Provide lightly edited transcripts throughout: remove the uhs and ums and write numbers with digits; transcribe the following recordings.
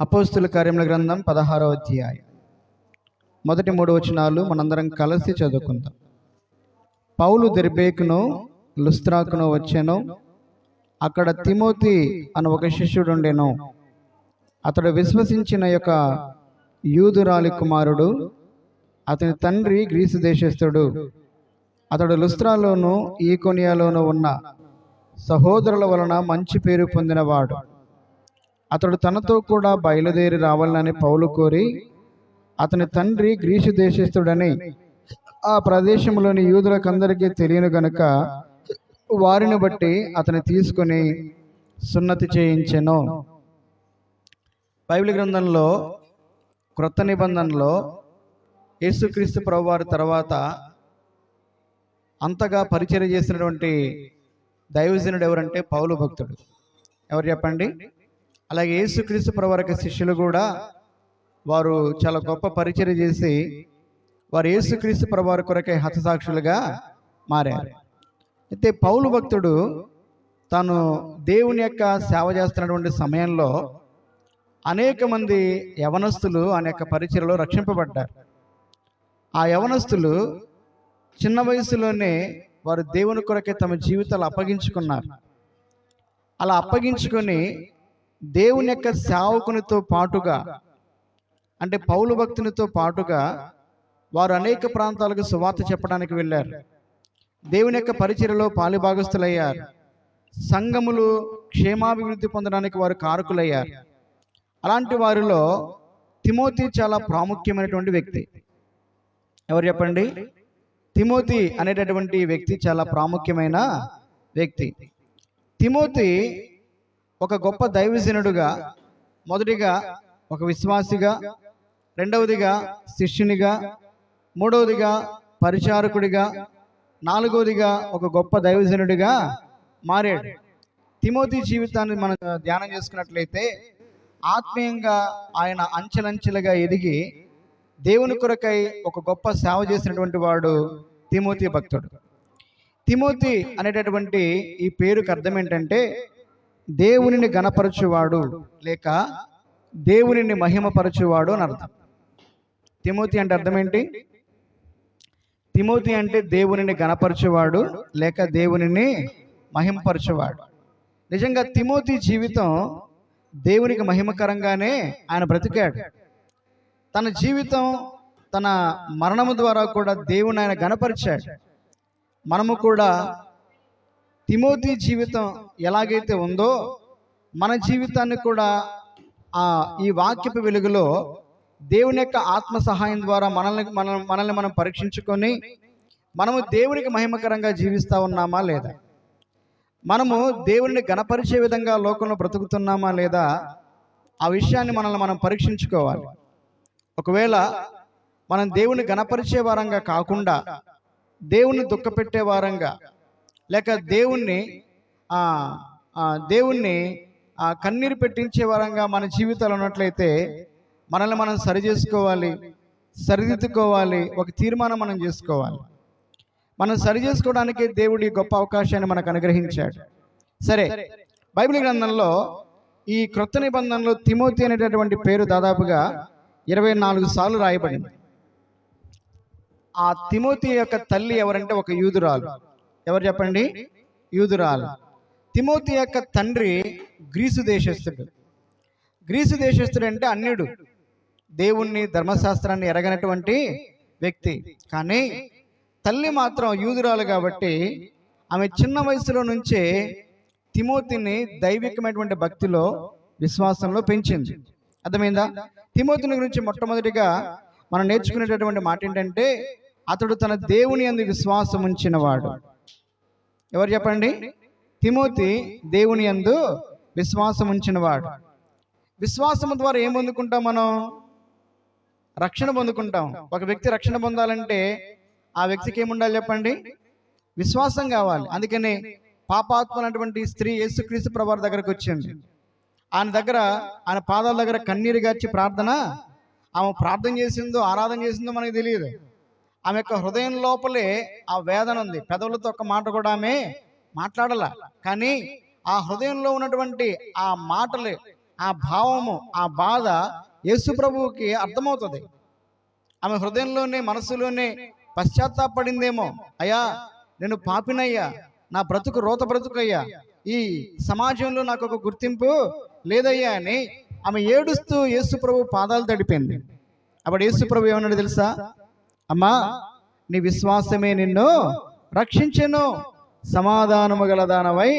అపోస్తుల కార్యముల గ్రంథం 16వ అధ్యాయం మొదటి 3 వచనాలు మనందరం కలిసి చదువుకుందాం. పౌలు దెర్బేకును లుస్త్రాకును వచ్చెను. అక్కడ తిమోతి అను ఒక శిష్యుడు ఉండెను. అతడు విశ్వసించిన యొక్క యూదురాలి కుమారుడు. అతని తండ్రి గ్రీసు దేశస్థుడు. అతడు లుస్త్రాలోను ఈకొనియాలోను ఉన్న సహోదరుల వలన మంచి పేరు పొందినవాడు. అతడు తనతో కూడా బయలుదేరి రావాలని పౌలు కోరి, అతని తండ్రి గ్రీసు దేశస్థుడని ఆ ప్రదేశంలోని యూదులకందరికీ తెలియను గనుక వారిని బట్టి అతని తీసుకొని సున్నతి చేయించెను. బైబిల్ గ్రంథంలో క్రొత్త నిబంధనలో యేసుక్రీస్తు ప్రభువారి తర్వాత అంతగా పరిచర్య చేసినటువంటి దైవజనుడు ఎవరంటే పౌలు భక్తుడు. ఎవరు చెప్పండి? అలాగే యేసుక్రీస్తు ప్రభువారి శిష్యులు కూడా వారు చాలా గొప్ప పరిచర్య చేసి వారు యేసుక్రీస్తు ప్రభువారి కొరకై హతసాక్షులుగా మారారు. అయితే పౌలు భక్తుడు తాను దేవుని యొక్క సేవ చేస్తున్నటువంటి సమయంలో అనేక మంది యవనస్తులు ఆయన యొక్క పరిచర్యలో రక్షింపబడ్డారు. ఆ యవనస్తులు చిన్న వయసులోనే వారు దేవుని కొరకే తమ జీవితాలు అప్పగించుకున్నారు. అలా అప్పగించుకొని దేవుని యొక్క సేవకునితో పాటుగా, అంటే పౌలు భక్తునితో పాటుగా వారు అనేక ప్రాంతాలకు సువార్త చెప్పడానికి వెళ్ళారు. దేవుని యొక్క పరిచర్యలో పాలిభాగస్తులయ్యారు. సంఘములు క్షేమాభివృద్ధి పొందడానికి వారు కారకులయ్యారు. అలాంటి వారిలో తిమోతి చాలా ప్రాముఖ్యమైనటువంటి వ్యక్తి. ఎవరు చెప్పండి? తిమోతి అనేటటువంటి వ్యక్తి చాలా ప్రాముఖ్యమైన వ్యక్తి. తిమోతి ఒక గొప్ప దైవజనుడుగా, మొదటిగా ఒక విశ్వాసిగా, రెండవదిగా శిష్యునిగా, మూడవదిగా పరిచారకుడిగా, నాలుగవదిగా ఒక గొప్ప దైవజనుడిగా మారాడు. తిమోతి జీవితాన్ని మనం ధ్యానం చేసుకున్నట్లయితే ఆత్మీయంగా ఆయన అంచెలంచెలుగా ఎదిగి దేవుని కొరకై ఒక గొప్ప సేవ చేసినటువంటి వాడు తిమోతి భక్తుడు. తిమోతి అనేటటువంటి ఈ పేరుకి అర్థం ఏంటంటే దేవునిని గణపరచువాడు లేక దేవునిని మహిమపరచువాడు అని అర్థం. తిమోతి అంటే అర్థం ఏంటి? తిమోతి అంటే దేవునిని గణపరచువాడు లేక దేవునిని మహిమపరచువాడు. నిజంగా తిమోతి జీవితం దేవునికి మహిమకరంగానే ఆయన బ్రతికాడు. తన జీవితం, తన మరణము ద్వారా కూడా దేవుని ఆయన గణపరిచాడు. మనము కూడా తిమోతి జీవితం ఎలాగైతే ఉందో మన జీవితాన్ని కూడా ఈ వాక్యపు వెలుగులో దేవుని యొక్క ఆత్మ సహాయం ద్వారా మనల్ని మనం పరీక్షించుకొని మనము దేవునికి మహిమకరంగా జీవిస్తూ ఉన్నామా లేదా, మనము దేవుని గణపరిచే విధంగా లోకంలో బ్రతుకుతున్నామా లేదా, ఆ విషయాన్ని మనల్ని మనం పరీక్షించుకోవాలి. ఒకవేళ మనం దేవుని గణపరిచే వారంగా కాకుండా దేవుణ్ణి దుఃఖపెట్టే వారంగా లేక దేవుణ్ణి కన్నీరు పెట్టించే వారంగా మన జీవితాలు ఉన్నట్లయితే మనల్ని మనం సరి చేసుకోవాలి, సరిదిద్దుకోవాలి. ఒక తీర్మానం మనం చేసుకోవాలి. మనం సరి చేసుకోవడానికి దేవుడి గొప్ప అవకాశాన్ని మనకు అనుగ్రహించాడు. సరే, బైబిల్ గ్రంథంలో ఈ క్రొత్త నిబంధనలో తిమోతి అనేటటువంటి పేరు దాదాపుగా 24 సార్లు రాయబడింది. ఆ తిమోతి యొక్క తల్లి ఎవరంటే ఒక యూదురాలు. ఎవరు చెప్పండి? యూదురాలు. తిమోతి యొక్క తండ్రి గ్రీసు దేశస్థుడు. గ్రీసు దేశస్థుడు అంటే అన్యుడు, దేవుణ్ణి ధర్మశాస్త్రాన్ని ఎరగనటువంటి వ్యక్తి. కానీ తల్లి మాత్రం యూదురాలు కాబట్టి ఆమె చిన్న వయసులో నుంచే తిమోతిని దైవికమైనటువంటి భక్తిలో, విశ్వాసంలో పెంచింది. అర్థమైందా? తిమోతిని గురించి మొట్టమొదటిగా మనం నేర్చుకునేటటువంటి మాట ఏంటంటే అతడు తన దేవుని యందు విశ్వాసం ఉంచినవాడు. ఎవరు చెప్పండి? తిమోతి దేవుని యందు విశ్వాసం ఉంచినవాడు. విశ్వాసం ద్వారా ఏం పొందుకుంటాం? మనం రక్షణ పొందుకుంటాం. ఒక వ్యక్తి రక్షణ పొందాలంటే ఆ వ్యక్తికి ఏముండాలి చెప్పండి? విశ్వాసం కావాలి. అందుకని పాపాత్మ అనేటువంటి స్త్రీ యేసుక్రీస్తు ప్రభువారి దగ్గరకు వచ్చింది. ఆయన పాదాల దగ్గర కన్నీరు గార్చి ఆమె ప్రార్థన చేసిందో ఆరాధన చేసిందో మనకు తెలియదు. ఆమె యొక్క హృదయం లోపలే ఆ వేదన ఉంది. పెదవులతో ఒక్క మాట కూడా ఆమె మాట్లాడాల. కానీ ఆ హృదయంలో ఉన్నటువంటి ఆ మాటలు ఆ భావము, ఆ బాధ యేసు ప్రభువుకి అర్థమవుతుంది. ఆమె హృదయంలోనే, మనసులోనే పశ్చాత్తాపడిందేమో, అయ్యా నేను పాపినయ్యా, నా బ్రతుకు రోత బ్రతుకయ్యా, ఈ సమాజంలో నాకు ఒక గుర్తింపు లేదయ్యా అని ఆమె ఏడుస్తూ యేసు ప్రభు పాదాలు తడిపింది. అప్పుడు యేసు ప్రభు ఏమన్నాడు తెలుసా? అమ్మా, నీ విశ్వాసమే నిన్ను రక్షించెను, సమాధానము గలదానవై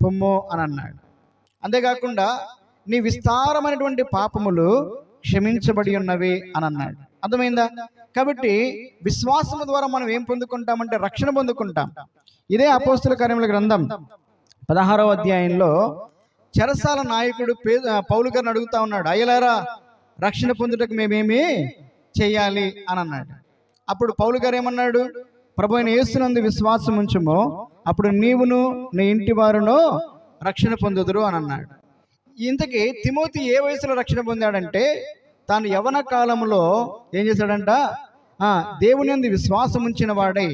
పొమ్ము అని అన్నాడు. అంతేకాకుండా నీ విస్తారమైనటువంటి పాపములు క్షమించబడి ఉన్నవి అని అన్నాడు. అర్థమైందా? కాబట్టి విశ్వాసము ద్వారా మనం ఏం పొందుకుంటామంటే రక్షణ పొందుకుంటాం. ఇదే అపోస్తుల కార్యముల గ్రంథం 16వ అధ్యాయంలో చెరసాల నాయకుడు పౌలు గారిని అడుగుతా ఉన్నాడు, అయ్యలారా, రక్షణ పొందుటకు మేమేమి చేయాలి అని అన్నాడు. అప్పుడు పౌలు గారు ఏమన్నాడు? ప్రభు అయిన యేసునందు విశ్వాసం ఉంచుము, అప్పుడు నీవును నీ ఇంటి వారును రక్షణ పొందుదురు అని అన్నాడు. ఇంతకీ తిమోతి ఏ వయసులో రక్షణ పొందాడంటే, తాను యవన కాలంలో ఏం చేశాడంట? దేవుని యందు విశ్వాసం ఉంచిన వాడై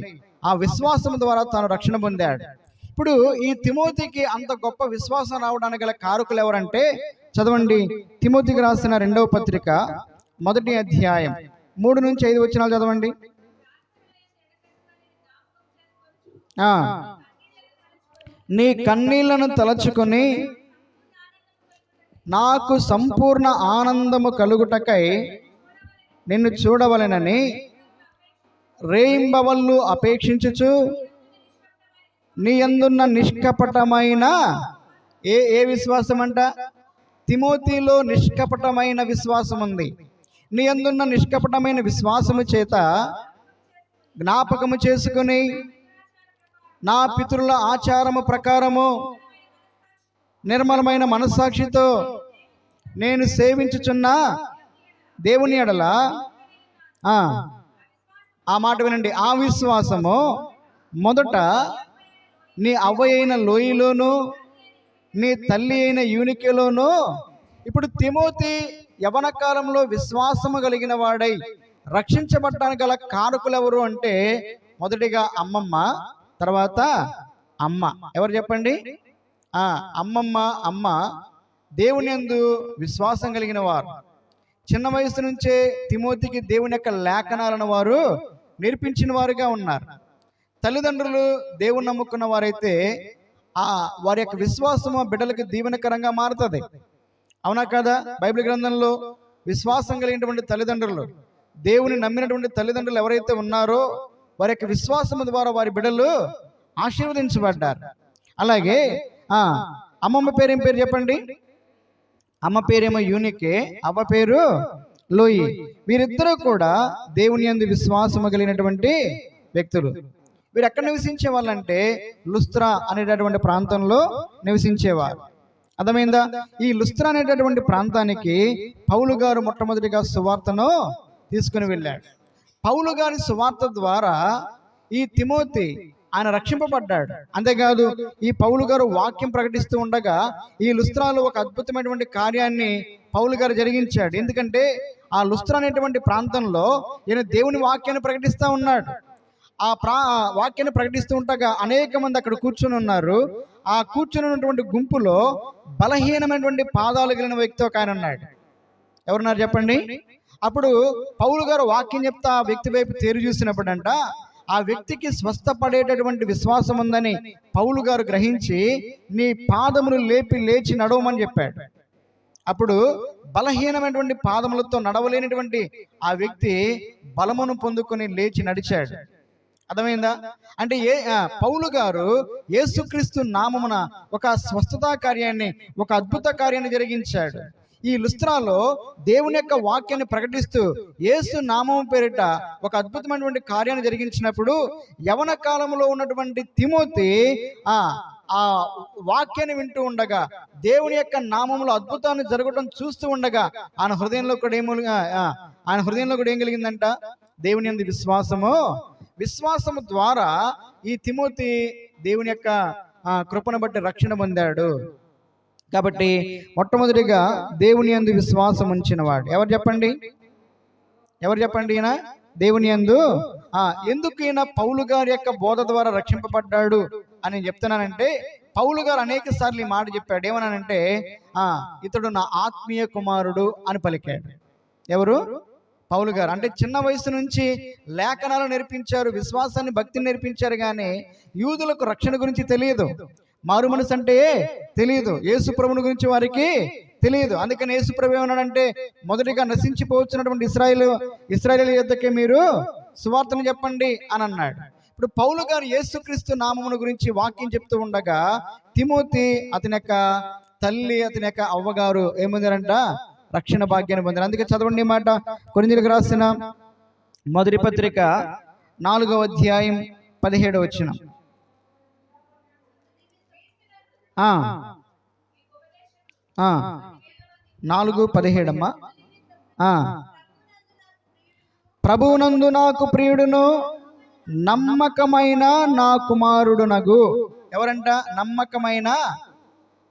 ఆ విశ్వాసం ద్వారా తాను రక్షణ పొందాడు. ఇప్పుడు ఈ తిమోతికి అంత గొప్ప విశ్వాసం రావడానికి గల కారకులు ఎవరంటే, చదవండి, తిమోతికి రాసిన 2వ పత్రిక 1వ అధ్యాయం 3 నుంచి 5 వచనాలు చదవండి. నీ కన్నీళ్లను తలచుకొని నాకు సంపూర్ణ ఆనందము కలుగుటకై నిన్ను చూడవలెనని రేయింబవళ్ళు అపేక్షించుచు నీ యందున్న నిష్కపటమైన ఏ విశ్వాసం అంట? తిమోతిలో నిష్కపటమైన విశ్వాసం ఉంది. నీ యందున్న నిష్కపటమైన విశ్వాసము చేత జ్ఞాపకము చేసుకుని నా పితరుల ఆచారము ప్రకారము నిర్మలమైన మనస్సాక్షితో నేను సేవించుచున్న దేవుని ఎడల, ఆ మాట వినండి, ఆ విశ్వాసము మొదట నీ అవ్వ అయిన లోయలోను నీ తల్లి అయిన యూనికెలోను. ఇప్పుడు తిమోతి యవన కాలంలో విశ్వాసము కలిగిన వాడై రక్షించబడటానికి గల కారకులు ఎవరు అంటే, మొదటిగా అమ్మమ్మ, తర్వాత అమ్మ. ఎవరు చెప్పండి? అమ్మ దేవుని యందు విశ్వాసం కలిగిన వారు. చిన్న వయసు నుంచే తిమోతికి దేవుని యొక్క లేఖనాలను వారు నేర్పించిన వారుగా ఉన్నారు. తల్లిదండ్రులు దేవుని నమ్ముకున్న వారైతే వారి యొక్క విశ్వాసము బిడ్డలకు దీవెనకరంగా మారుతుంది. అవునా కదా? బైబిల్ గ్రంథంలో విశ్వాసం కలిగినటువంటి తల్లిదండ్రులు, దేవుని నమ్మినటువంటి తల్లిదండ్రులు ఎవరైతే ఉన్నారో వారి యొక్క విశ్వాసము ద్వారా వారి బిడ్డలు ఆశీర్వదించబడ్డారు. అలాగే అమ్మమ్మ పేరేం పేరు చెప్పండి? అమ్మ పేరేమో యూనికే, అవ్వ పేరు లోయి. వీరిద్దరూ కూడా దేవుని యందు విశ్వాసము కలిగినటువంటి వ్యక్తులు. వీరు ఎక్కడ నివసించే వాళ్ళంటే లుస్త్రా అనేటటువంటి ప్రాంతంలో నివసించేవారు. అర్థమైందా? ఈ లుస్త్రా అనేటటువంటి ప్రాంతానికి పౌలు గారు మొట్టమొదటిగా సువార్తను తీసుకుని వెళ్ళాడు. పౌలు గారి సువార్త ద్వారా ఈ తిమోతి ఆయన రక్షింపబడ్డాడు. అంతేకాదు, ఈ పౌలు గారు వాక్యం ప్రకటిస్తూ ఉండగా ఈ లుస్త్రాలో ఒక అద్భుతమైనటువంటి కార్యాన్ని పౌలు గారు జరిగించాడు. ఎందుకంటే ఆ లుస్త్రా అనేటువంటి ప్రాంతంలో ఈయన దేవుని వాక్యాన్ని ప్రకటిస్తూ ఉన్నాడు. ఆ వాక్యాన్ని ప్రకటిస్తూ ఉండగా అనేక మంది అక్కడ కూర్చొని ఉన్నారు. ఆ కూర్చొని ఉన్నటువంటి గుంపులో బలహీనమైనటువంటి పాదాలు కలిగిన వ్యక్తి ఒక ఆయన ఉన్నాడు. ఎవరున్నారు చెప్పండి? అప్పుడు పౌలు గారు వాక్యం చెప్తా ఆ వ్యక్తి వైపు తేరు చూసినప్పుడంట, ఆ వ్యక్తికి స్వస్థపడేటటువంటి విశ్వాసం ఉందని పౌలు గారు గ్రహించి నీ పాదములు లేచి నడవమని చెప్పాడు. అప్పుడు బలహీనమైనటువంటి పాదములతో నడవలేనటువంటి ఆ వ్యక్తి బలమును పొందుకొని లేచి నడిచాడు. అర్థమైందా? అంటే పౌలు గారు యేసుక్రీస్తు నామమున ఒక స్వస్థతా కార్యాన్ని, ఒక అద్భుత కార్యాన్ని జరిగించాడు. ఈ లుస్త్రాలో దేవుని యొక్క వాక్యాన్ని ప్రకటిస్తూ యేసు నామము పేరిట ఒక అద్భుతమైనటువంటి కార్యాన్ని జరిగించినప్పుడు యవన కాలంలో ఉన్నటువంటి తిమోతి ఆ వాక్యాన్ని వింటూ ఉండగా, దేవుని యొక్క నామములో అద్భుతాన్ని జరగడం చూస్తూ ఉండగా ఆయన హృదయంలో కూడా ఏం కలిగిందంట? దేవుని యందు విశ్వాసము ద్వారా ఈ తిమోతి దేవుని యొక్క కృపను బట్టి రక్షణ పొందాడు. కాబట్టి మొట్టమొదటిగా దేవుని యందు విశ్వాసం ఉంచిన వాడు ఎవరు చెప్పండి? ఈయన దేవుని యందు. ఎందుకు ఈయన పౌలు గారి యొక్క బోధ ద్వారా రక్షింపబడ్డాడు అని చెప్తున్నానంటే, పౌలు గారు అనేక సార్లు ఈ మాట చెప్పాడు. ఏమన్నానంటే ఇతడు నా ఆత్మీయ కుమారుడు అని పలికాడు. ఎవరు? పౌలు గారు. అంటే చిన్న వయసు నుంచి లేఖనాలు నేర్పించారు, విశ్వాసాన్ని, భక్తిని నేర్పించారు. కానీ యూదులకు రక్షణ గురించి తెలియదు, మారు మనసు అంటే తెలియదు, యేసు ప్రభుని గురించి వారికి తెలియదు. అందుకని యేసు ప్రభు ఏమన్నాడంటే, మొదటిగా నశించిపోవచ్చున్నటువంటి ఇశ్రాయేలు యొద్దకే మీరు సువార్తను చెప్పండి అని అన్నాడు. ఇప్పుడు పౌలు గారు యేసుక్రీస్తు నామమును గురించి వాక్యం చెప్తూ ఉండగా తిమోతి అతని యొక్క తల్లి, అతని యొక్క అవ్వగారు ఏముందారంట? రక్షణ భాగ్యాన్ని పొందారు. అందుకే చదవండి మాట, కొరింథీయులకు రాసిన మొదటి పత్రిక 4వ అధ్యాయం 17వ వచనం. 4:17 అమ్మా. ప్రభువునందు నాకు ప్రియుడును నమ్మకమైన నా కుమారుడునగు. ఎవరంట? నమ్మకమైన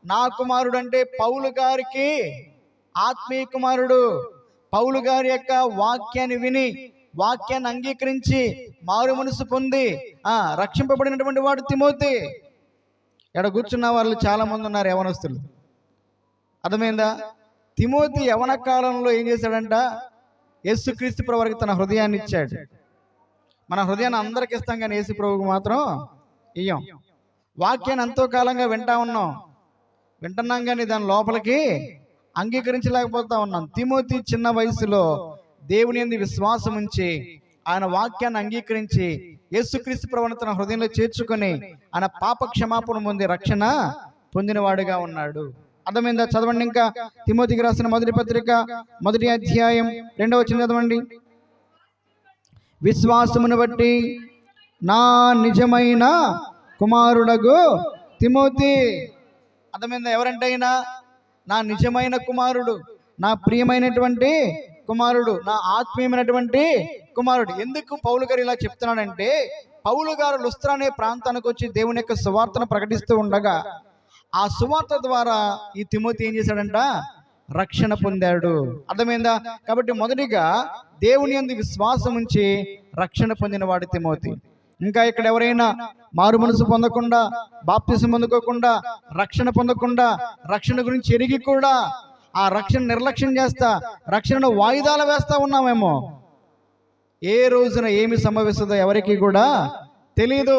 నా కుమారుడు. అంటే పౌలు గారికి ఆత్మీయ కుమారుడు. పౌలు గారి యొక్క వాక్యాన్ని విని, వాక్యాన్ని అంగీకరించి, మారు మనసు పొంది రక్షింపబడినటువంటి వాడు తిమోతి. ఇక్కడ కూర్చున్న వాళ్ళు చాలా మంది ఉన్నారు, యవనస్తులు. అర్థమైందా? తిమోతి యవన కాలంలో ఏం చేశాడంట? యేసుక్రీస్తు ప్రభువుకి తన హృదయాన్ని ఇచ్చాడు. మన హృదయాన్ని అందరికి ఇస్తాం, కానీ యేసు ప్రభువుకు మాత్రం ఇయ్యం. వాక్యాన్ని ఎంతో కాలంగా వింటున్నాం కానీ దాని లోపలికి అంగీకరించలేకపోతా ఉన్నాం. తిమోతి చిన్న వయసులో దేవుని యందు విశ్వాసం ఉంచి, ఆయన వాక్యాన్ని అంగీకరించి, యేసుక్రీస్తు ప్రభువుని తన హృదయంలో చేర్చుకొని ఆయన పాప క్షమాపణ పొంది రక్షణ పొందినవాడుగా ఉన్నాడు. అర్థమైందా? చదవండి ఇంకా. తిమోతికి రాసిన మొదటి పత్రిక 1వ అధ్యాయం 2వ వచనం చదవండి. విశ్వాసమును బట్టి నా నిజమైన కుమారుడగు తిమోతి. అర్థమైందా? ఎవరంటే అయినా నా నిజమైన కుమారుడు, నా ప్రియమైనటువంటి కుమారుడు, నా ఆత్మీయమైనటువంటి కుమారుడు. ఎందుకు పౌలు గారు ఇలా చెప్తున్నాడంటే, పౌలు గారు లుస్త్రా అనే ప్రాంతానికి వచ్చి దేవుని యొక్క సువార్తను ప్రకటిస్తూ ఉండగా ఆ సువార్త ద్వారా ఈ తిమోతి ఏం చేశాడంట? రక్షణ పొందాడు. అర్థమైందా? కాబట్టి మొదటిగా దేవుని యందు విశ్వాసం ఉంచి రక్షణ పొందిన వాడు తిమోతి. ఇంకా ఇక్కడ ఎవరైనా మారు మనసు పొందకుండా, బాప్తిసం పొందుకోకుండా, రక్షణ పొందకుండా, రక్షణ గురించి ఎరిగి కూడా ఆ రక్షణ నిర్లక్ష్యం చేస్తా, రక్షణను వాయిదాలు వేస్తా ఉన్నామేమో. ఏ రోజున ఏమి సంభవిస్తుందో ఎవరికి కూడా తెలియదు.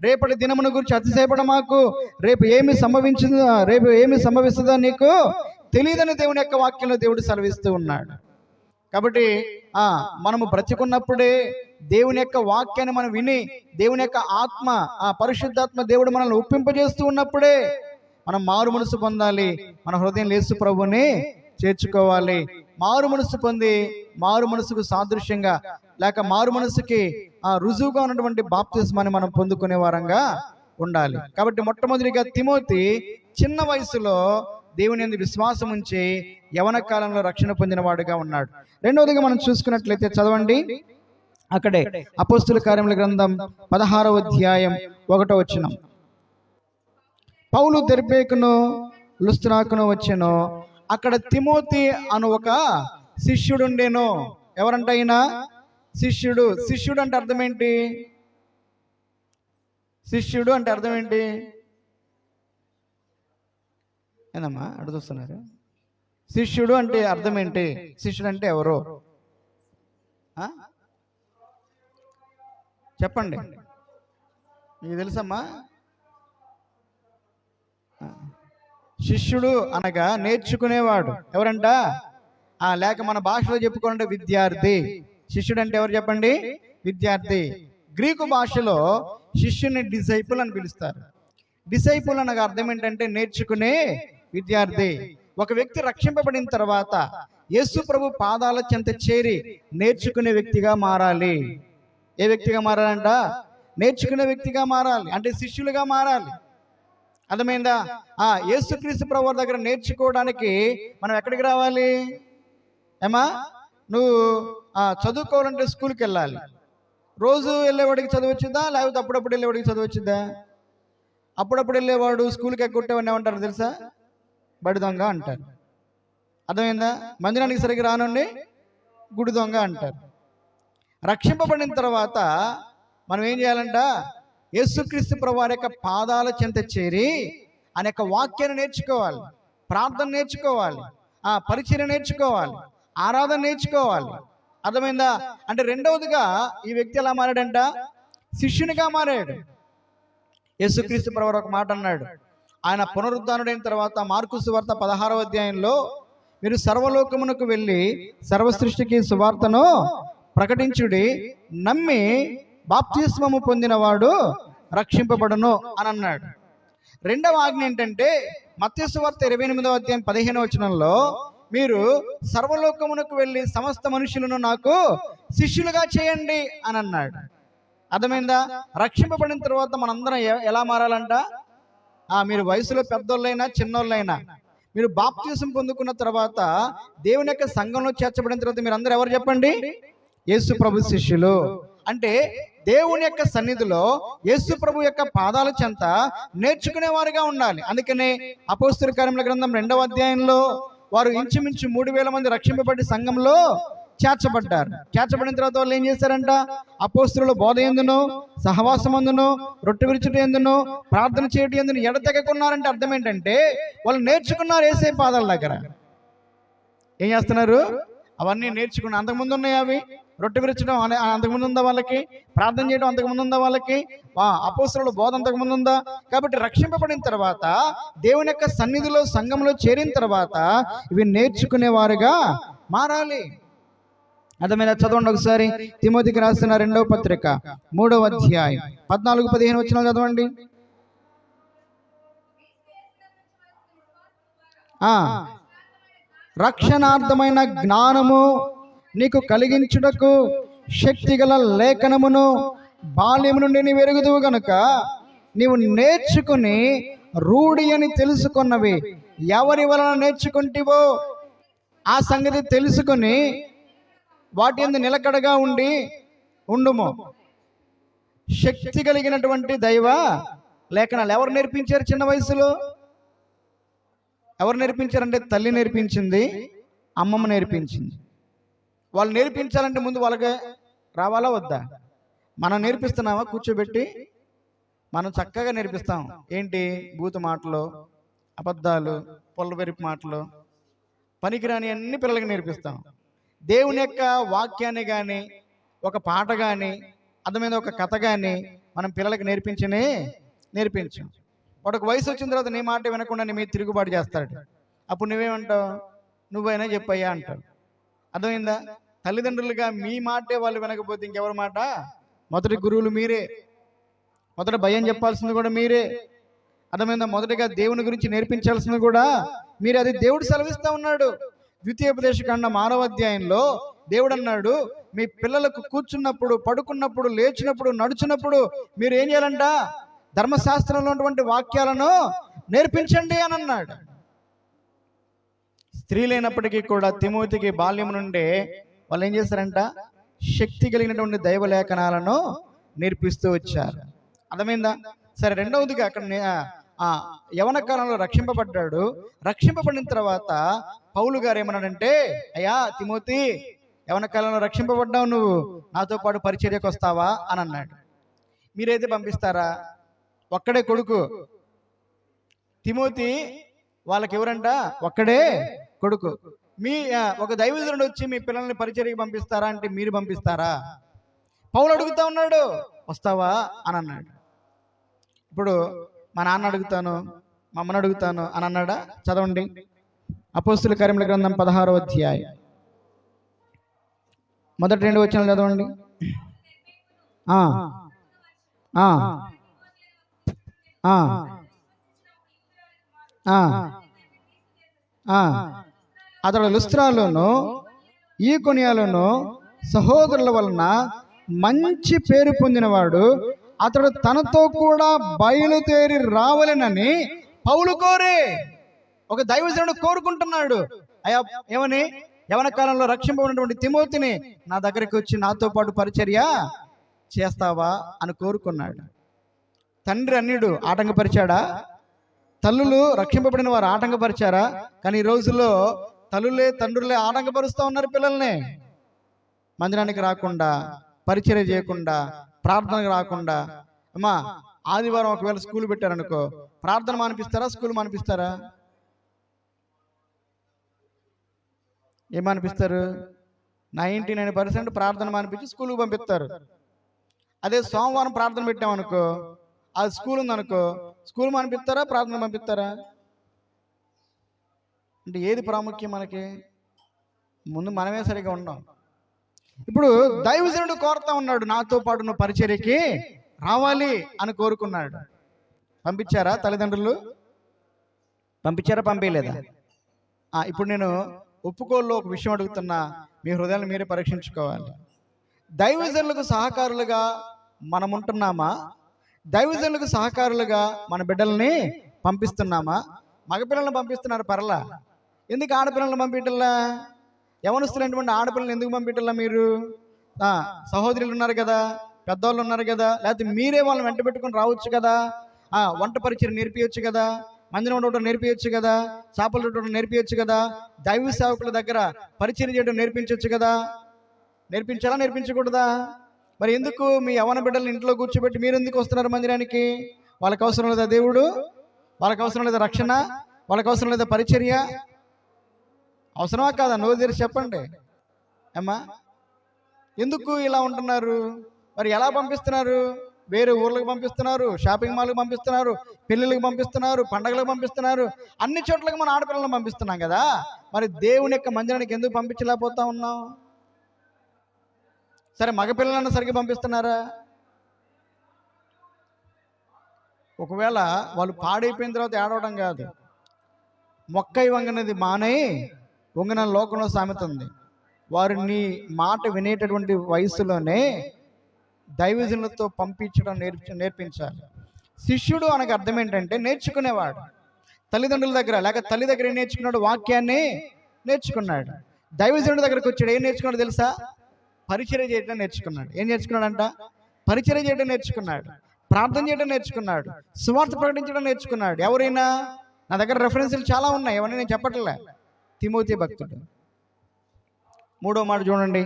రేపటి దినమును గురించి అతిశయపడ మాకు, రేపు ఏమి సంభవిస్తుందో నీకు తెలియదని దేవుని యొక్క వాక్యంలో దేవుడు సెలవిస్తూ ఉన్నాడు. కాబట్టి మనము బ్రతికున్నప్పుడే దేవుని యొక్క వాక్యాన్ని మనం విని, దేవుని యొక్క ఆత్మ, పరిశుద్ధాత్మ దేవుడు మనల్ని ఒప్పింపజేస్తూ ఉన్నప్పుడే మనం మారు మనసు పొందాలి. మన హృదయం యేసు ప్రభువుని చేర్చుకోవాలి. మారు మనసు పొంది, మారు మనసుకు సాదృశ్యంగా లేక మారు మనసుకి రుజువుగా ఉన్నటువంటి బాప్తిస్మాన్ని మనం పొందుకునే వారంగా ఉండాలి. కాబట్టి మొట్టమొదటిగా తిమోతి చిన్న వయసులో దేవుని యందు విశ్వాసం ఉంచి యవన కాలంలో రక్షణ పొందిన వాడుగా ఉన్నాడు. రెండవదిగా మనం చూసుకున్నట్లయితే చదవండి, అక్కడే అపోస్తుల కార్యముల గ్రంథం 16వ అధ్యాయం 1వ వచనం. పౌలు దెర్బేకును లుస్త్రాకును వచ్చెను, అక్కడ తిమోతి అను ఒక శిష్యుడు ఉండేను. ఎవరంట అయినా? శిష్యుడు. శిష్యుడు అంటే అర్థం ఏంటి? శిష్యుడు అంటే అర్థం ఏంటి? ఏందమ్మా అడుగుతున్నారు? శిష్యుడు అంటే అర్థం ఏంటి? శిష్యుడు అంటే ఎవరు చెప్పండి, మీకు తెలుసమ్మా? శిష్యుడు అనగా నేర్చుకునేవాడు. ఎవరంట? లేక మన భాషలో చెప్పుకోవాలంటే విద్యార్థి. శిష్యుడు అంటే ఎవరు చెప్పండి? విద్యార్థి. గ్రీకు భాషలో శిష్యుని డిసైపుల్ అని పిలుస్తారు. డిసైపుల్ అనగా అర్థం ఏంటంటే నేర్చుకునే విద్యార్థి. ఒక వ్యక్తి రక్షింపబడిన తర్వాత యేసు ప్రభు పాదాల చెంత చేరి నేర్చుకునే వ్యక్తిగా మారాలి. ఏ వ్యక్తిగా మారాలంట? నేర్చుకునే వ్యక్తిగా మారాలి, అంటే శిష్యులుగా మారాలి. అర్థమైందా? యేసుక్రీస్తు ప్రభు దగ్గర నేర్చుకోవడానికి మనం ఎక్కడికి రావాలి? నువ్వు చదువుకోవాలంటే స్కూల్కి వెళ్ళాలి. రోజు వెళ్ళేవాడికి చదువు వచ్చిందా, లేకపోతే అప్పుడప్పుడు వెళ్ళేవాడికి చదువు వచ్చిందా? అప్పుడప్పుడు వెళ్ళేవాడు స్కూల్కి ఎగ్గొట్టేవాడిని ఏమంటారు తెలుసా? బడి దొంగ అంటారు. అర్థమైందా? మందిరానికి సరిగ్గా రానుండి గుడి దొంగ అంటారు. రక్షింపబడిన తర్వాత మనం ఏం చేయాలంట? యేసుక్రీస్తు ప్రభువారి యొక్క పాదాల చెంత చేరి ఆయన యొక్క వాక్యాన్ని నేర్చుకోవాలి, ప్రార్థన నేర్చుకోవాలి, పరిచర్య నేర్చుకోవాలి, ఆరాధన నేర్చుకోవాలి. అర్థమైందా? అంటే రెండవదిగా ఈ వ్యక్తి ఎలా మారాడంట? శిష్యునిగా మారాడు. యేసుక్రీస్తు ప్రభువారు ఒక మాట అన్నాడు. ఆయన పునరుద్ధానుడైన తర్వాత మార్కు సువార్త 16వ అధ్యాయంలో, మీరు సర్వలోకమునకు వెళ్ళి సర్వ సృష్టికి సువార్తను ప్రకటించుడి, నమ్మి బాప్తిస్మము పొందినవాడు రక్షింపబడును అని అన్నాడు. రెండవ ఆజ్ఞ ఏంటంటే మత్తయి సువార్త 28వ అధ్యాయం 15వ వచనంలో, మీరు సర్వలోకమునకు వెళ్ళి సమస్త మనుషులను నాకు శిష్యులుగా చేయండి అని అన్నాడు. అర్థమైందా? రక్షింపబడిన తర్వాత మనందరం ఎలా మారాలంట? మీరు వయసులో పెద్దోళ్ళైనా చిన్నోళ్ళైనా మీరు బాప్తిసం పొందుకున్న తర్వాత దేవుని యొక్క సంఘంలో చేర్చబడిన తర్వాత మీరు అందరూ ఎవరు చెప్పండి? యేసు ప్రభు శిష్యులు. అంటే దేవుని యొక్క సన్నిధిలో యేసు ప్రభు యొక్క పాదాల చెంత నేర్చుకునేవారుగా ఉండాలి. అందుకనే అపోస్తలుల కార్యముల గ్రంథం 2వ అధ్యాయంలో వారు ఇంచుమించు 3000 మంది రక్షింపబడి సంఘంలో చేర్చబడ్డారు. చేర్చబడిన తర్వాత వాళ్ళు ఏం చేశారంట? అపోస్తలుల బోధ ఎందును, సహవాసమందును, రొట్టె విరుచుట ఎందును, ప్రార్థన చేయటం ఎందును ఎడతెగకున్నారంటే అర్థం ఏంటంటే వాళ్ళు నేర్చుకున్నారు యేసే పాదాల దగ్గర. ఏం చేస్తున్నారు? అవన్నీ నేర్చుకున్నారు. అంతకుముందు ఉన్నాయి అవి. రొట్టె విరచడం అంతకుముందు ఉందా వాళ్ళకి? ప్రార్థన చేయడం అంతకుముందు ఉందా వాళ్ళకి? అపోస్తలుల బోధ అంతకుముందు ఉందా? కాబట్టి రక్షింపబడిన తర్వాత దేవుని యొక్క సన్నిధిలో సంఘంలో చేరిన తర్వాత ఇవి నేర్చుకునేవారుగా మారాలి. అర్థమైన చదవండి ఒకసారి. తిమోతికి రాసిన 2వ పత్రిక 3వ అధ్యాయం 14-15 వచనాలు చదవండి. రక్షణార్థమైన జ్ఞానము నీకు కలిగించుటకు శక్తిగల లేఖనమును బాల్యము నుండి నీవు ఎరుగుదువు గనుక నీవు నేర్చుకుని రూఢి అని తెలుసుకున్నవి ఎవరి వలన నేర్చుకుంటివో ఆ సంగతి తెలుసుకుని వాటి యందు నిలకడగా ఉండుము. శక్తి కలిగినటువంటి దైవ లేఖనాలు ఎవరు నేర్పించారు? చిన్న వయసులో ఎవరు నేర్పించారంటే తల్లి నేర్పించింది, అమ్మమ్మ నేర్పించింది. వాళ్ళు నేర్పించాలంటే ముందు వాళ్ళకి రావాలా వద్దా? మనం నేర్పిస్తున్నామా? కూర్చోబెట్టి మనం చక్కగా నేర్పిస్తాం. ఏంటి? బూతు మాటలు, అబద్ధాలు, పొల్లబెరిపి మాటలు, పనికిరాని అన్ని పిల్లలకి నేర్పిస్తాం. దేవుని యొక్క వాక్యాన్ని కానీ, ఒక పాట కానీ, అర్థమైన ఒక కథ కానీ మనం పిల్లలకి నేర్పించాం. వాడికి వయసు వచ్చిన తర్వాత నీ మాట వినకుండా నీ మీద తిరుగుబాటు చేస్తాడు. అప్పుడు నువ్వేమంటావు? నువ్వైనా చెప్పయ్యా అంటావు. అర్థమైందా? తల్లిదండ్రులుగా మీ మాటే వాళ్ళు వినకపోతే ఇంకెవరి మాట? మొదటి గురువులు మీరే. మొదట భయం చెప్పాల్సింది కూడా మీరే. అర్థమైందా? మొదటిగా దేవుని గురించి నేర్పించాల్సింది కూడా మీరే. అది దేవుడు సెలవిస్తా ఉన్నాడు. ద్వితీయోపదేశకాండం 6వ అధ్యాయంలో దేవుడు అన్నాడు, మీ పిల్లలకు కూర్చున్నప్పుడు, పడుకున్నప్పుడు, లేచినప్పుడు, నడుచున్నప్పుడు మీరు ఏం చేయాలంట? ధర్మశాస్త్రంలో ఉన్నటువంటి వాక్యాలను నేర్పించండి అని అన్నాడు. స్త్రీలైనప్పటికీ కూడా తిమోతికి బాల్యం నుండే వాళ్ళు ఏం చేశారంట? శక్తి కలిగినటువంటి దైవ లేఖనాలను నేర్పిస్తూ వచ్చారు. అర్థమైందా? సరే, రెండవదిగా అక్కడ యవన కాలంలో రక్షింపబడ్డాడు. రక్షింపబడిన తర్వాత పౌలు గారు ఏమన్నాడంటే, అయ్యా తిమోతి, యవన కాలంలో రక్షింపబడ్డావు, నువ్వు నాతో పాటు పరిచర్యకు వస్తావా అని అన్నాడు. మీరైతే పంపిస్తారా? ఒక్కడే కొడుకు తిమోతి. వాళ్ళకి ఎవరంట? ఒక్కడే కొడుకు. ఒక దైవజనుడు వచ్చి మీ పిల్లల్ని పరిచర్యకి పంపిస్తారా అంటే మీరు పంపిస్తారా? పౌలు అడుగుతా ఉన్నాడు, వస్తావా అని అన్నాడు. ఇప్పుడు మా నాన్న అడుగుతాను, మా అమ్మని అడుగుతాను అని అన్నాడా? చదవండి. అపోస్తలుల కార్యముల గ్రంథం 16వ అధ్యాయం మొదటి 2 వచనాలు చదవండి. అతడు లుస్త్రాలోను ఈకొనియాలోను సహోదరుల వలన మంచి పేరు పొందినవాడు. అతడు తనతో కూడా బయలుదేరి రావాలనని పౌలు కోరే. ఒక దైవజనుడు కోరుకుంటున్నాడు. అయ్యా ఏమని? యవన కాలంలో రక్షింపబడినటువంటి తిమోతిని నా దగ్గరికి వచ్చి నాతో పాటు పరిచర్య చేస్తావా అని కోరుకున్నాడు. తండ్రి అన్యుడు ఆటంకపరిచాడా? తల్లులు రక్షింపబడిన వారు ఆటంకపరిచారా? కానీ ఈ రోజుల్లో తల్లులే తండ్రులే ఆటంకపరుస్తూ ఉన్నారు పిల్లల్ని. మందిరానికి రాకుండా, పరిచర్య చేయకుండా, ప్రార్థనకు రాకుండా, అమ్మా ఆదివారం ఒకవేళ స్కూల్ పెట్టారనుకో, ప్రార్థన మానిపిస్తారా, స్కూల్ మానిపిస్తారా? ఏమనిపిస్తారు? 99% ప్రార్థన మానిపించి స్కూల్కి పంపిస్తారు. అదే సోమవారం ప్రార్థన పెట్టామనుకో, అది స్కూల్ ఉందనుకో, స్కూల్ మానిపిస్తారా, ప్రార్థన పంపిస్తారా? అంటే ఏది ప్రాముఖ్యం మనకి? ముందు మనమే సరిగా ఉన్నాం. ఇప్పుడు దైవజనుడు కోరుతా ఉన్నాడు, నాతో పాటు నువ్వు పరిచర్యకి రావాలి అని కోరుకున్నాడు. పంపించారా తల్లిదండ్రులు? పంపించారా, పంపించలేదా? ఇప్పుడు నేను ఒప్పుకోల్లో ఒక విషయం అడుగుతున్నా, మీ హృదయాన్ని మీరే పరీక్షించుకోవాలి. దైవజనులకు సహకారులుగా మనం ఉంటున్నామా? దైవజనులకు సహకారులుగా మన బిడ్డల్ని పంపిస్తున్నామా? మగపిల్లలను పంపిస్తున్నారు పర్లా, ఎందుకు ఆడపిల్లలను పంపించట్లా? యవనస్తులైనటువంటి ఆడపిల్లలు ఎందుకు పంపించట్లా మీరు? సహోదరులు ఉన్నారు కదా, పెద్దవాళ్ళు ఉన్నారు కదా, లేకపోతే మీరే వాళ్ళని వెంట పెట్టుకుని రావచ్చు కదా. వంట పరిచయం నేర్పించచ్చు కదా, మందిరం ఉండటం నేర్పించచ్చు కదా, చేపలు ఉండటం నేర్పించచ్చు కదా, దైవ సేవకుల దగ్గర పరిచయం చేయడం నేర్పించవచ్చు కదా. నేర్పించాలా, నేర్పించకూడదా? మరి ఎందుకు మీ యవన బిడ్డలను ఇంట్లో కూర్చోబెట్టి మీరు ఎందుకు వస్తున్నారు మందిరానికి? వాళ్ళకి అవసరం లేదా దేవుడు? వాళ్ళకి అవసరం లేదా రక్షణ? వాళ్ళకి అవసరం లేదా పరిచర్య? అవసరమా కాదా? నోరు తెరిచి చెప్పండి అమ్మా. ఎందుకు ఇలా ఉంటున్నారు? మరి ఎలా పంపిస్తున్నారు? వేరే ఊర్లకు పంపిస్తున్నారు, షాపింగ్ మాల్కి పంపిస్తున్నారు, పెళ్ళిళ్ళకి పంపిస్తున్నారు, పండగలకు పంపిస్తున్నారు, అన్ని చోట్లకి మన ఆడపిల్లలను పంపిస్తున్నాం కదా. మరి దేవుని యొక్క మందిరానికి ఎందుకు పంపించలేకపోతా ఉన్నాం? సరే, మగపిల్లలను సరిగ్గా పంపిస్తున్నారా? ఒకవేళ వాళ్ళు పాడైపోయిన తర్వాత ఏడవడం కాదు, మొక్కై వంగనది మానై వంగన లోకంలో సామెత ఉంది. వారు నీ మాట వినేటటువంటి వయసులోనే దైవజనులతో పంపించడం నేర్పించాలి. శిష్యుడు అనగా అర్థం ఏంటంటే నేర్చుకునేవాడు. తల్లిదండ్రుల దగ్గర లేక తల్లి దగ్గర ఏం నేర్చుకున్నాడు? వాక్యాన్ని నేర్చుకున్నాడు. దైవజనుడి దగ్గరకు వచ్చాడు, ఏం నేర్చుకున్నాడు తెలుసా? పరిచర్య చేయడం నేర్చుకున్నాడు. ఏం నేర్చుకున్నాడంట? పరిచర్య చేయడం నేర్చుకున్నాడు, ప్రార్థన చేయడం నేర్చుకున్నాడు, సువార్త ప్రకటించడం నేర్చుకున్నాడు. ఎవరైనా? నా దగ్గర రెఫరెన్స్లు చాలా ఉన్నాయి, ఎవరైనా నేను చెప్పట్లే. తిమోతి భక్తుడు. 3వ మాట చూడండి.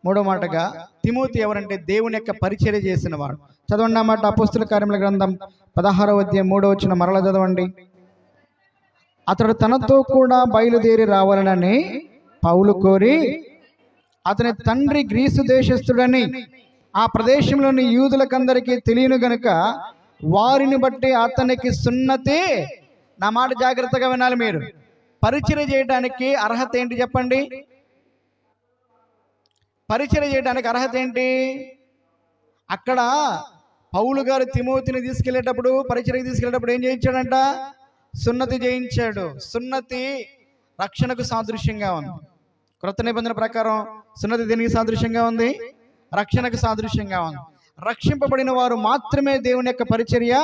3వ మాటగా తిమోతి ఎవరంటే దేవుని యొక్క పరిచర్య చేసిన వాడు. చదవండి ఆ మాట. అపోస్తుల కార్యముల గ్రంథం 16వ అధ్యాయం 3వ వచనం మరలా చదవండి. అతడు తనతో కూడా బయలుదేరి రావాలనని పౌలు కోరి, అతని తండ్రి గ్రీసు దేశస్థుడని ఆ ప్రదేశంలోని యూదులకందరికీ తెలియను గనుక వారిని బట్టి అతనికి సున్నతి. నా మాట జాగ్రత్తగా వినాలి మీరు. పరిచర్య చేయడానికి అర్హత ఏంటి చెప్పండి? పరిచర్య చేయడానికి అర్హత ఏంటి? అక్కడ పౌలు గారు తిమోతిని తీసుకెళ్లేటప్పుడు, పరిచర్యకి తీసుకెళ్లేటప్పుడు ఏం చేయించాడంట? సున్నతి చేయించాడు. సున్నతి రక్షణకు సాదృశ్యంగా ఉంది. క్రొత్త నిబంధన ప్రకారం సున్నతి దేనికి సాదృశ్యంగా ఉంది? రక్షణకు సాదృశ్యంగా ఉంది. రక్షింపబడిన వారు మాత్రమే దేవుని యొక్క పరిచర్య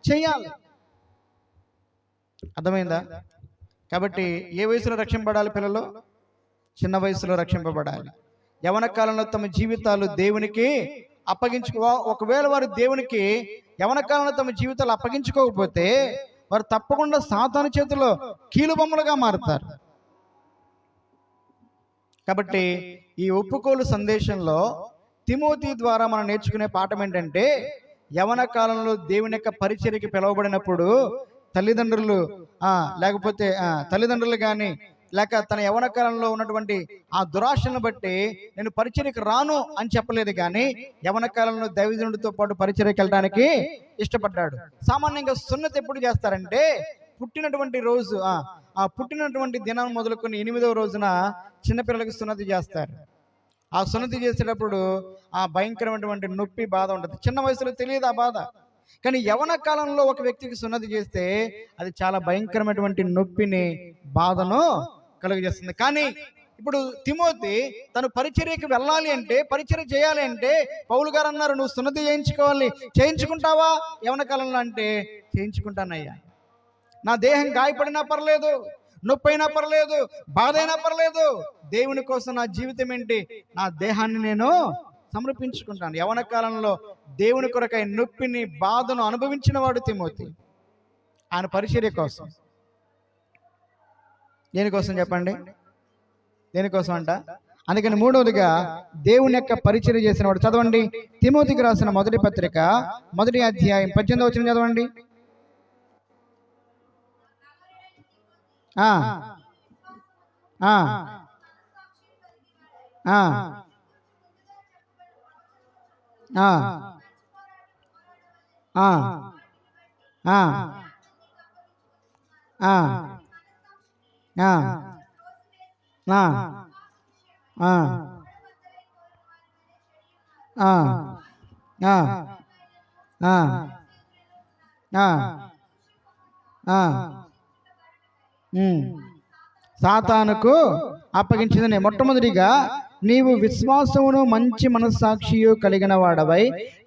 చేయాలి. అర్థమైందా? కాబట్టి ఏ వయసులో రక్షింపబడాలి పిల్లలు? చిన్న వయసులో రక్షింపబడాలి. యవన కాలంలో తమ జీవితాలు దేవునికి ఒకవేళ వారు దేవునికి యవన కాలంలో తమ జీవితాలు అప్పగించుకోకపోతే వారు తప్పకుండా సాతాను చేతిలో కీలుబొమ్మలుగా మారుతారు. కాబట్టి ఈ ఒప్పుకోలు సందేశంలో తిమోతి ద్వారా మనం నేర్చుకునే పాఠం ఏంటంటే, యవన కాలంలో దేవుని యొక్క పరిచర్యకి పిలువబడినప్పుడు తల్లిదండ్రులు లేకపోతే తల్లిదండ్రులు కానీ లేక తన యవన కాలంలో ఉన్నటువంటి ఆ దురాశలను బట్టి నేను పరిచర్యకు రాను అని చెప్పలేదు, కానీ యవన కాలంలో దైవజనుడితో పాటు పరిచర్యకి వెళ్ళడానికి ఇష్టపడ్డాడు. సామాన్యంగా సున్నతి ఎప్పుడు చేస్తారంటే పుట్టినటువంటి రోజు, పుట్టినటువంటి దినం మొదలుకొని 8వ రోజున చిన్నపిల్లలకి సున్నతి చేస్తారు. ఆ సున్నతి చేసేటప్పుడు ఆ భయంకరమైనటువంటి నొప్పి, బాధ ఉంటుంది. చిన్న వయసులో తెలియదు ఆ బాధ. కానీ యవన కాలంలో ఒక వ్యక్తికి సున్నతి చేస్తే అది చాలా భయంకరమైనటువంటి నొప్పిని, బాధను కలుగజేస్తుంది. కానీ ఇప్పుడు తిమోతి తను పరిచర్యకి వెళ్ళాలి అంటే, పరిచర్య చేయాలి అంటే పౌలు గారు అన్నారు, నువ్వు సున్నతి చేయించుకోవాలి. చేయించుకుంటావా యవన కాలంలో అంటే? చేయించుకుంటానయ్యా. నా దేహం గాయపడినా పర్లేదు, నొప్పి అయినా పర్లేదు, బాధ అయినా పర్లేదు, దేవుని కోసం నా జీవితం ఏంటి, నా దేహాన్ని నేను సమర్పించుకుంటాను. యవన కాలంలో దేవుని కొరకై నొప్పిని, బాధను అనుభవించిన వాడు తిమోతి. ఆయన పరిచర్య కోసం. దేనికోసం చెప్పండి? దేనికోసం అంట? అందుకని మూడవదిగా దేవుని యొక్క పరిచర్య చేసిన వాడు. చదవండి తిమోతికి రాసిన మొదటి పత్రిక 1వ అధ్యాయం 18వ వచనం చదవండి. ఆ ఆ ఆ ఆ ఆ ఆ ఆ ఆ సాతానుకు అప్పగించిందని. మొట్టమొదటిగా నీవు విశ్వాసమును మంచి మనస్సాక్షియు కలిగిన వాడవై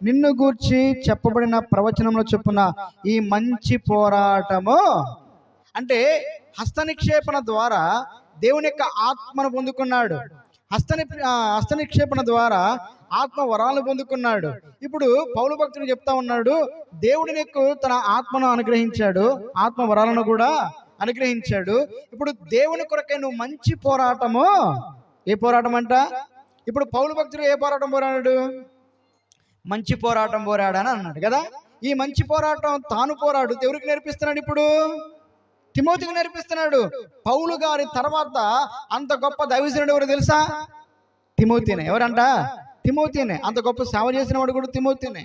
నిన్ను గూర్చి చెప్పబడిన ప్రవచనముల చొప్పున ఈ మంచి పోరాటము, అంటే హస్తనిక్షేపణ ద్వారా దేవుని యొక్క ఆత్మను పొందుకున్నాడు. హస్తనిక్షేపణ ద్వారా ఆత్మ వరాలు పొందుకున్నాడు. ఇప్పుడు పౌలు భక్తుడు చెప్తా ఉన్నాడు, దేవుడు నీకు తన ఆత్మను అనుగ్రహించాడు, ఆత్మ వరాలను కూడా అనుగ్రహించాడు. ఇప్పుడు దేవుని కొరకే నువ్వు మంచి పోరాటము. ఏ పోరాటం అంట? ఇప్పుడు పౌలు భక్తుడు ఏ పోరాటం పోరాడాడు? మంచి పోరాటం పోరాడని అన్నాడు కదా. ఈ మంచి పోరాటం తాను పోరాడు ఎవరికి నేర్పిస్తున్నాడు? ఇప్పుడు తిమోతికి నేర్పిస్తున్నాడు. పౌలు గారి తర్వాత అంత గొప్ప దైవజనుడు ఎవరు తెలుసా? తిమోతినే. ఎవరంట? తిమోతినే. అంత గొప్ప సేవ చేసిన వాడు కూడా తిమోతినే.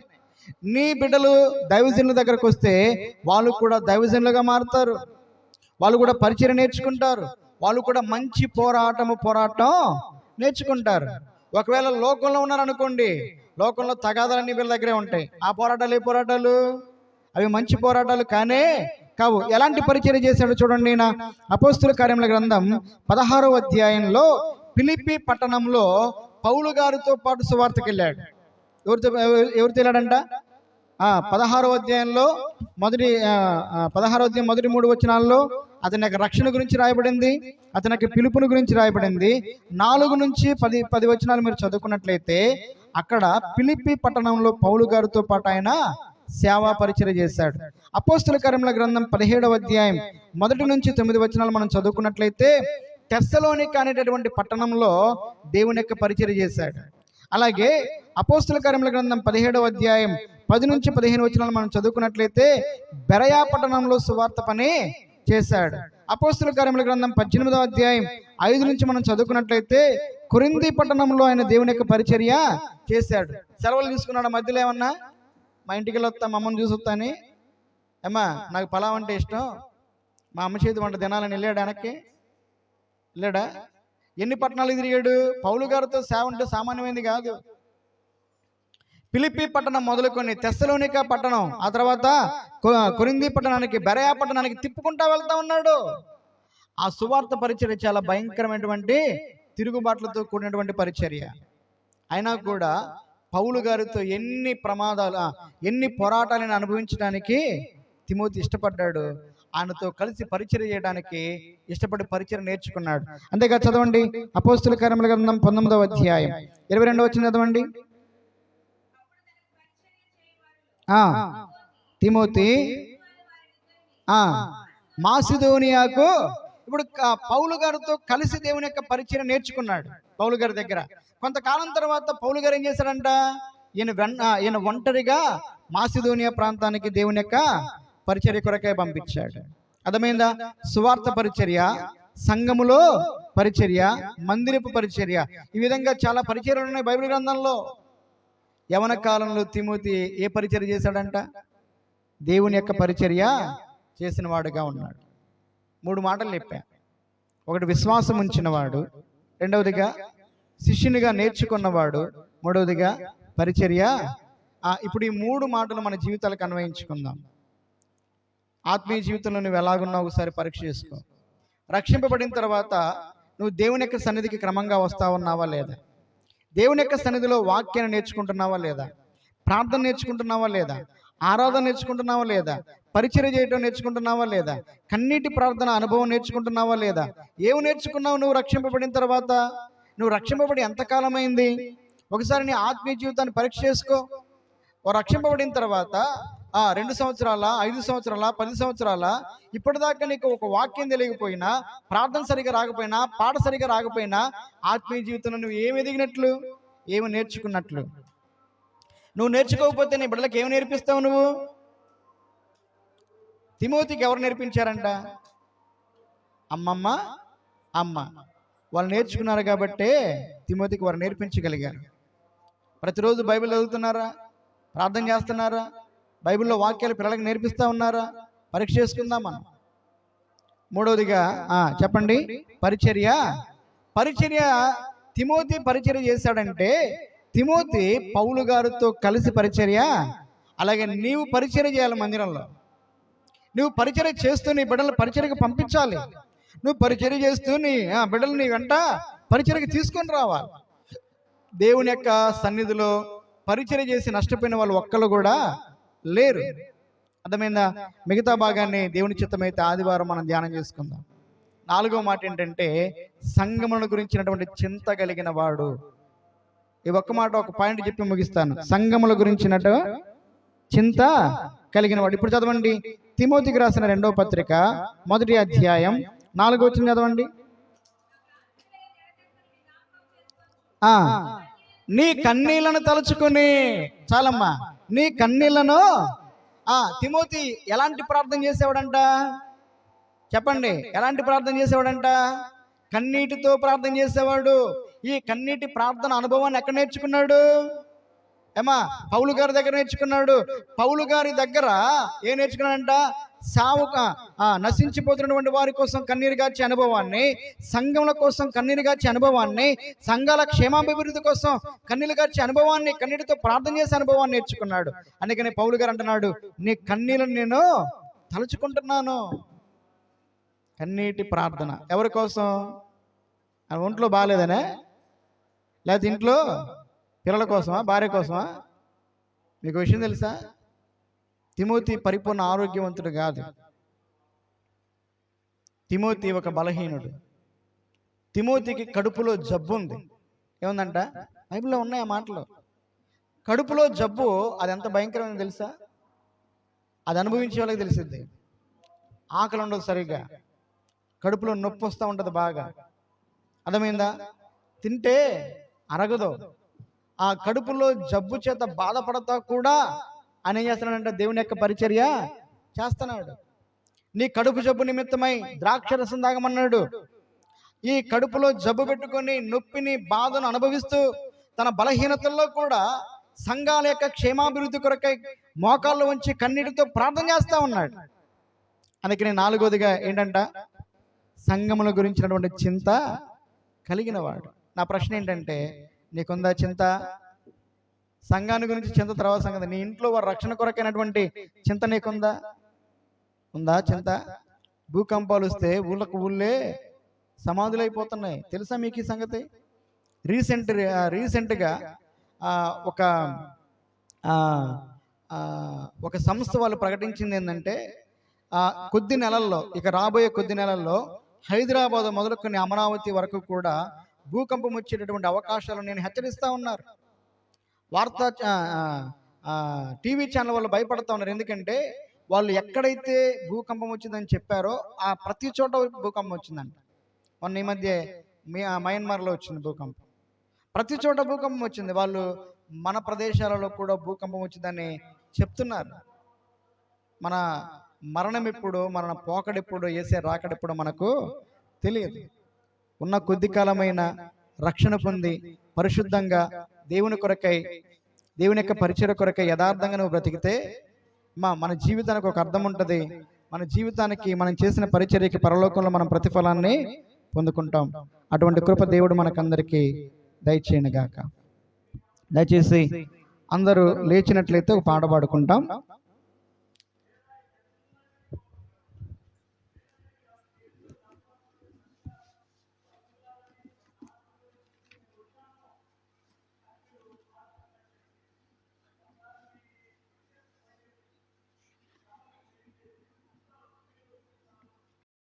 నీ బిడ్డలు దైవజనుల దగ్గరకు వస్తే వాళ్ళు కూడా దైవజనులుగా మారుతారు, వాళ్ళు కూడా పరిచయం నేర్చుకుంటారు, వాళ్ళు కూడా మంచి పోరాటం నేర్చుకుంటారు. ఒకవేళ లోకంలో ఉన్నారనుకోండి, లోకంలో తగాదాలన్నీ వీళ్ళ దగ్గరే ఉంటాయి. ఆ పోరాటాలు ఏ పోరాటాలు? అవి మంచి పోరాటాలు కానే కావు. ఎలాంటి పరిచయం చేశాడు చూడండి. నా అపోస్తుల కార్యముల గ్రంథం 16వ అధ్యాయంలో ఫిలిప్పి పట్టణంలో పౌలు గారితో పాటు సువార్తకి వెళ్ళాడు. ఎవరితో వెళ్ళాడంట? 16వ అధ్యాయంలో 16వ అధ్యాయం మొదటి 3 వచనాల్లో అతని యొక్క రక్షణ గురించి రాయబడింది, అతని యొక్క పిలుపుని గురించి రాయబడింది. 4 నుంచి 10 వచనాలు మీరు చదువుకున్నట్లయితే అక్కడ ఫిలిప్పి పట్టణంలో పౌలు గారితో పాటు ఆయన సేవా పరిచయం చేశాడు. అపోస్తుల కార్యముల గ్రంథం 17వ అధ్యాయం 1 నుంచి 9 వచనాలు మనం చదువుకున్నట్లయితే తెస్సలోనిక అనేటటువంటి పట్టణంలో దేవుని యొక్క పరిచయం చేశాడు. అలాగే అపోస్తుల కార్యముల గ్రంథం 17వ అధ్యాయం 10 నుంచి 15 వచనాలు మనం చదువుకున్నట్లయితే బెరయా పట్టణంలో సువార్త పని చేశాడు. అపోస్తుల కార్యముల గ్రంథం 18వ అధ్యాయం 5 నుంచి మనం చదువుకున్నట్లయితే కొరింథీ పట్టణంలో ఆయన దేవుని యొక్క పరిచర్య చేశాడు. సెలవులు తీసుకున్నాడు. మధ్యలో ఏమన్నా మా ఇంటికి వెళ్ళొస్తా, మా అమ్మని చూసి వస్తాని, అమ్మా నాకు పలావ్ అంటే ఇష్టం, మా అమ్మ చేతి వంట తినాలని వెళ్ళాడు. వెనక్కి వెళ్ళాడా? ఎన్ని పట్టణాలు తిరిగాడు? పౌలు గారితో సేవ అంటే సామాన్యమైనది కాదు. ఫిలిప్పి పట్టణం మొదలుకొని తెస్సలోనిక పట్టణం, ఆ తర్వాత కొరింథీ పట్టణానికి, బెరయా పట్టణానికి తిప్పుకుంటా వెళ్తా ఉన్నాడు. ఆ సువార్త పరిచర్య చాలా భయంకరమైనటువంటి తిరుగుబాట్లతో కూడినటువంటి పరిచర్య. అయినా కూడా పౌలు గారితో ఎన్ని ప్రమాదాలు, ఎన్ని పోరాటాలను అనుభవించడానికి తిమోతి ఇష్టపడ్డాడు. ఆయనతో కలిసి పరిచర్య చేయడానికి ఇష్టపడి పరిచర్య నేర్చుకున్నాడు. అంతేగా చదవండి అపోస్తుల కార్యముల గ్రంథం 19వ అధ్యాయం 22వ వచనం చదవండి. తిమోతి మాసిదోనియాకు, ఇప్పుడు పౌలు గారితో కలిసి దేవుని యొక్క పరిచయం నేర్చుకున్నాడు. పౌలు గారి దగ్గర కొంతకాలం తర్వాత పౌలు గారు ఏం చేశాడంట? ఈయన ఒంటరిగా మాసిదోనియా ప్రాంతానికి దేవుని యొక్క పరిచర్య కొరకే పంపించాడు. అర్థమైందా? సువార్త పరిచర్య, సంఘములో పరిచర్య, మందిరపు పరిచర్య, ఈ విధంగా చాలా పరిచర్యలు ఉన్నాయి బైబిల్ గ్రంథంలో. యవన కాలంలో తిమోతి ఏ పరిచర్య చేశాడంట? దేవుని యొక్క పరిచర్య చేసిన వాడుగా ఉన్నాడు. 3 మాటలు చెప్పా. ఒకటి విశ్వాసం ఉంచినవాడు, రెండవదిగా శిష్యునిగా నేర్చుకున్నవాడు, మూడవదిగా పరిచర్య. ఇప్పుడు ఈ 3 మాటలు మన జీవితాలకు అన్వయించుకుందాం. ఆత్మీయ జీవితంలో నువ్వు ఎలాగున్నావు ఒకసారి పరీక్ష చేసుకో. రక్షింపబడిన తర్వాత నువ్వు దేవుని యొక్క సన్నిధికి క్రమంగా వస్తా ఉన్నావా లేదా? దేవుని యొక్క సన్నిధిలో వాక్యాన్ని నేర్చుకుంటున్నావా లేదా? ప్రార్థన నేర్చుకుంటున్నావా లేదా? ఆరాధన నేర్చుకుంటున్నావా లేదా? పరిచర్య చేయటం నేర్చుకుంటున్నావా లేదా? కన్నీటి ప్రార్థన అనుభవం నేర్చుకుంటున్నావా లేదా? ఏమి నేర్చుకున్నావు నువ్వు రక్షింపబడిన తర్వాత? నువ్వు రక్షింపబడి ఎంతకాలమైంది? ఒకసారి నీ ఆత్మీయ జీవితాన్ని పరీక్ష చేసుకో. రక్షింపబడిన తర్వాత 2 సంవత్సరాల, 5 సంవత్సరాల, 10 సంవత్సరాల, ఇప్పటిదాకా నీకు ఒక వాక్యం తెలియకపోయినా, ప్రార్థన సరిగా రాకపోయినా, పాట సరిగా రాకపోయినా, ఆత్మీయ జీవితంలో నువ్వు ఏమి ఎదిగినట్లు, ఏమి నేర్చుకున్నట్లు? నువ్వు నేర్చుకోకపోతే నీ బిడ్డలకు ఏమి నేర్పిస్తావు నువ్వు? తిమోతికి ఎవరు నేర్పించారంట? అమ్మమ్మ, అమ్మ వాళ్ళు నేర్చుకున్నారు కాబట్టే తిమోతికి వారు నేర్పించగలిగారు. ప్రతిరోజు బైబిల్ చదువుతున్నారా? ప్రార్థన చేస్తున్నారా? బైబిల్లో వాక్యాలు పిల్లలకు నేర్పిస్తూ ఉన్నారా? పరీక్ష చేసుకుందాం మనం. మూడవదిగా చెప్పండి, పరిచర్య. తిమోతి పరిచర్య చేశాడంటే, తిమోతి పౌలు గారితో కలిసి పరిచర్య, అలాగే నీవు పరిచర్య చేయాలి. మందిరంలో నువ్వు పరిచర్య చేస్తూ నీ బిడ్డలు పరిచర్యకు పంపించాలి. నువ్వు పరిచర్య చేస్తూ నీ బిడ్డలు నీ వెంట పరిచర్యకు తీసుకొని రావాలి. దేవుని యొక్క సన్నిధిలో పరిచర్య చేసి నష్టపోయిన వాళ్ళు ఒక్కరు కూడా లేరు. అర్థమైందా? మిగతా భాగాన్ని దేవుని చిత్తమైతే ఆదివారం మనం ధ్యానం చేసుకుందాం. 4వ మాట ఏంటంటే, సంఘముల గురించినటువంటి చింత కలిగిన వాడు. ఈ ఒక్క మాట, ఒక పాయింట్ చెప్పి ముగిస్తాను. సంఘముల గురించినట్టు చింత కలిగిన వాడు. ఇప్పుడు చదవండి, తిమోతికి రాసిన 2వ పత్రిక 1వ అధ్యాయం 4వ వచనం చదవండి. నీ కన్నీళ్లను తలుచుకుని, చాలమ్మా, నీ కన్నీళ్లను. తిమోతి ఎలాంటి ప్రార్థన చేసేవాడంట? చెప్పండి, ఎలాంటి ప్రార్థన చేసేవాడంట? కన్నీటితో ప్రార్థన చేసేవాడు. ఈ కన్నీటి ప్రార్థన అనుభవాన్ని ఎక్కడ నేర్చుకున్నాడు? పౌలు గారి దగ్గర నేర్చుకున్నాడు. పౌలు గారి దగ్గర ఏం నేర్చుకున్నాడంట? నశించిపోతున్నటువంటి వారి కోసం కన్నీరు గార్చే అనుభవాన్ని, సంఘముల కోసం కన్నీరు గార్చే అనుభవాన్ని, సంఘాల క్షేమాభివృద్ధి కోసం కన్నీరు గార్చే అనుభవాన్ని, కన్నీటితో ప్రార్థన చేసే అనుభవాన్ని నేర్చుకున్నాడు. అందుకని పౌలు గారు అంటున్నాడు, నీ కన్నీళ్ళను నేను తలుచుకుంటున్నాను. కన్నీటి ప్రార్థన ఎవరి కోసం? ఒంట్లో బాగాలేదనే, లేకపోతే ఇంట్లో పిల్లల కోసమా, భార్య కోసమా? మీకు విషయం తెలుసా? తిమోతి పరిపూర్ణ ఆరోగ్యవంతుడు కాదు. తిమోతి ఒక బలహీనుడు. తిమోతికి కడుపులో జబ్బు ఉంది. ఏముందంట? బైబిల్లో ఉన్నాయి ఆ మాటలు. కడుపులో జబ్బు అది ఎంత భయంకరమైనది తెలుసా? అది అనుభవించే వాళ్ళకి తెలిసిద్ది. ఆకలి ఉండదు సరిగ్గా, కడుపులో నొప్పి వస్తూ ఉంటుంది బాగా. అర్థమైందా? తింటే అరగదు. ఆ కడుపులో జబ్బు చేత బాధపడతా కూడా ఆయన ఏం చేస్తున్నాడంటే దేవుని యొక్క పరిచర్య చేస్తున్నాడు. నీ కడుపు జబ్బు నిమిత్తమై ద్రాక్షరసం తాగమన్నాడు. ఈ కడుపులో జబ్బు పెట్టుకొని నొప్పిని, బాధను అనుభవిస్తూ తన బలహీనతల్లో కూడా సంఘాల యొక్క క్షేమాభివృద్ధి కొరకై మోకాళ్ళు ఉంచి కన్నీటితో ప్రార్థన చేస్తూ ఉన్నాడు. అందుకని 4వదిగా ఏంటంట? సంఘముల గురించినటువంటి చింత కలిగిన వాడు. నా ప్రశ్న ఏంటంటే, నీకుందా చింత? సంఘాన్ని గురించి చింత తర్వాత సంగతి. నీ ఇంట్లో వారి రక్షణ కొరకైనటువంటి చింత నీకుందా? ఉందా చింత? భూకంపాలు వస్తే ఊళ్ళకు ఊళ్ళే సమాధులైపోతున్నాయి. తెలుసా మీకు ఈ సంగతి? రీసెంట్గా ఒక సంస్థ వాళ్ళు ప్రకటించింది ఏంటంటే, కొద్ది నెలల్లో, ఇక రాబోయే కొద్ది నెలల్లో హైదరాబాద్ మొదలుకొని అమరావతి వరకు కూడా భూకంపం వచ్చేటటువంటి అవకాశాలు నేను హెచ్చరిస్తూ ఉన్నారు. టీవీ ఛానల్ వాళ్ళు భయపడుతూ ఉన్నారు. ఎందుకంటే వాళ్ళు ఎక్కడైతే భూకంపం వచ్చిందని చెప్పారో ఆ ప్రతి చోట భూకంపం వచ్చిందంట. మొన్న ఈ మధ్య మయన్మార్లో వచ్చింది భూకంపం. ప్రతి చోట భూకంపం వచ్చింది. వాళ్ళు మన ప్రదేశాలలో కూడా భూకంపం వచ్చిందని చెప్తున్నారు. మన మరణం ఎప్పుడు, మన పోకడెప్పుడు, ఏసే రాకడెప్పుడు మనకు తెలియదు. ఉన్న కొద్ది కాలమైన రక్షణ పొంది పరిశుద్ధంగా దేవుని కొరకై, దేవుని యొక్క పరిచయ కొరకై యథార్థంగా నువ్వు బ్రతికితే మన జీవితానికి ఒక అర్థం ఉంటుంది. మన జీవితానికి, మనం చేసిన పరిచర్యకి పరలోకంలో మనం ప్రతిఫలాన్ని పొందుకుంటాం. అటువంటి కృప దేవుడు మనకందరికీ దయచేయనుగాక. దయచేసి అందరూ లేచినట్లయితే ఒక పాట పాడుకుంటాం.